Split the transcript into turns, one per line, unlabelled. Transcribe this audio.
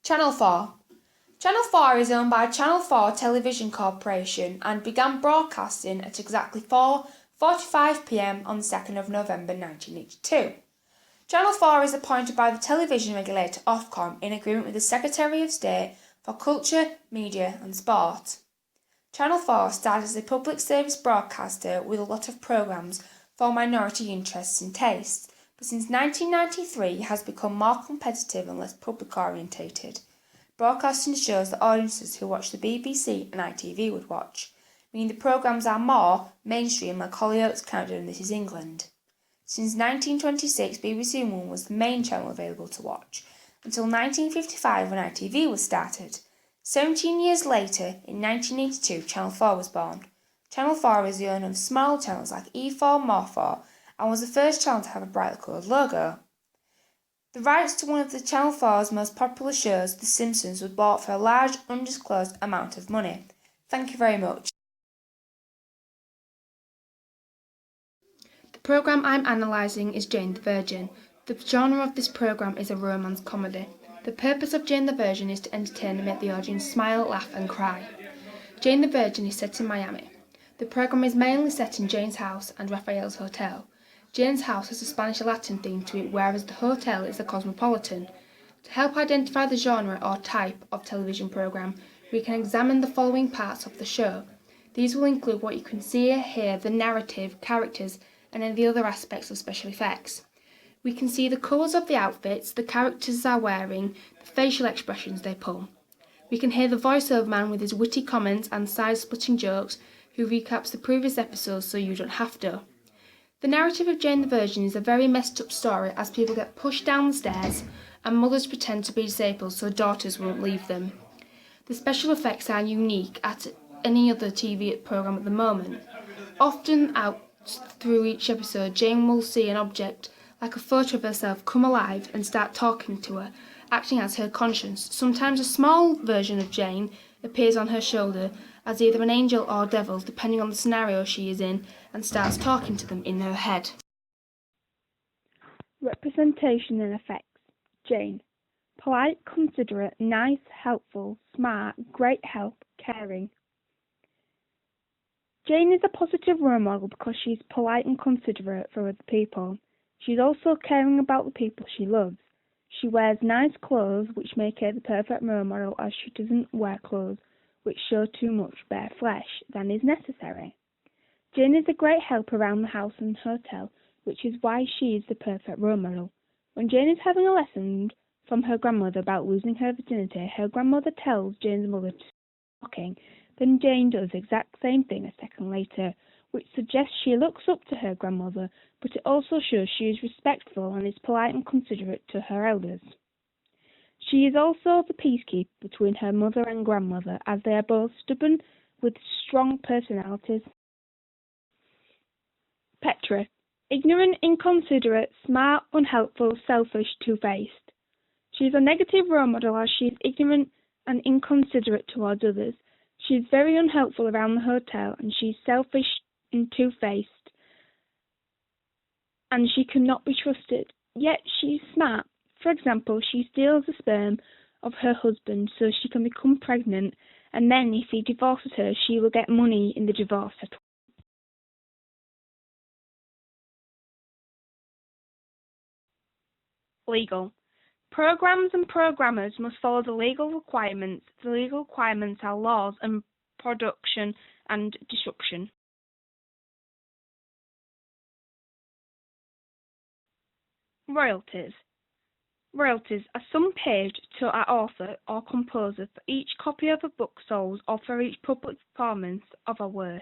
Channel 4. Channel 4 is owned by Channel 4 Television Corporation and began broadcasting at exactly 4:45 p.m. on the 2nd of November 1982. Channel 4 is appointed by the television regulator Ofcom in agreement with the Secretary of State for Culture, Media and Sport. Channel 4 started as a public service broadcaster with a lot of programmes for minority interests and tastes, but since 1993 has become more competitive and less public orientated, broadcasting shows that audiences who watch the BBC and ITV would watch, meaning the programmes are more mainstream like Hollyoaks, Canada and This Is England. Since 1926, BBC One was the main channel available to watch, until 1955 when ITV was started. 17 years later, in 1982, Channel 4 was born. Channel 4 is the owner of small channels like E4, More4, and was the first channel to have a brightly coloured logo. The rights to one of the Channel 4's most popular shows, The Simpsons, was bought for a large, undisclosed amount of money. Thank you very much. The programme I'm analysing is Jane the Virgin. The genre of this programme is a romance comedy. The purpose of Jane the Virgin is to entertain and make the audience smile, laugh and cry. Jane the Virgin is set in Miami. The programme is mainly set in Jane's house and Raphael's hotel. Jane's house has a Spanish Latin theme to it, whereas the hotel is a cosmopolitan. To help identify the genre or type of television programme, we can examine the following parts of the show. These will include what you can see, hear, the narrative, characters, and any other aspects of special effects. We can see the colours of the outfits the characters are wearing, the facial expressions they pull. We can hear the voiceover man with his witty comments and side-splitting jokes, who recaps the previous episodes so you don't have to. The narrative of Jane the Virgin is a very messed up story as people get pushed down the stairs and mothers pretend to be disabled so daughters won't leave them. The special effects are unique at any other TV programme at the moment. Often out through each episode, Jane will see an object like a photo of herself come alive and start talking to her, acting as her conscience. Sometimes a small version of Jane appears on her shoulder as either an angel or devil, depending on the scenario she is in, and starts talking to them in her head.
Representation and effects. Jane. Polite, considerate, nice, helpful, smart, great help, caring. Jane is a positive role model because she's polite and considerate for other people. She's also caring about the people she loves. She wears nice clothes, which make her the perfect role model, as she doesn't wear clothes which show too much bare flesh than is necessary. Jane is a great help around the house and hotel, which is why she is the perfect role model. When Jane is having a lesson from her grandmother about losing her virginity, her grandmother tells Jane's mother to stop talking. Then Jane does the exact same thing a second later, which suggests she looks up to her grandmother, but it also shows she is respectful and is polite and considerate to her elders. She is also the peacekeeper between her mother and grandmother, as they are both stubborn with strong personalities. Petra. Ignorant, inconsiderate, smart, unhelpful, selfish, two-faced. She is a negative role model as she is ignorant and inconsiderate towards others. She is very unhelpful around the hotel, and she is selfish and two-faced, and she cannot be trusted. Yet she is smart. For example, she steals the sperm of her husband so she can become pregnant, and then if he divorces her, she will get money in the divorce settlement. Legal. Programs and programmers must follow the legal requirements. The legal requirements are laws and production and destruction. Royalties. Royalties are sum paid to an author or composer for each copy of a book sold or for each public performance of a work.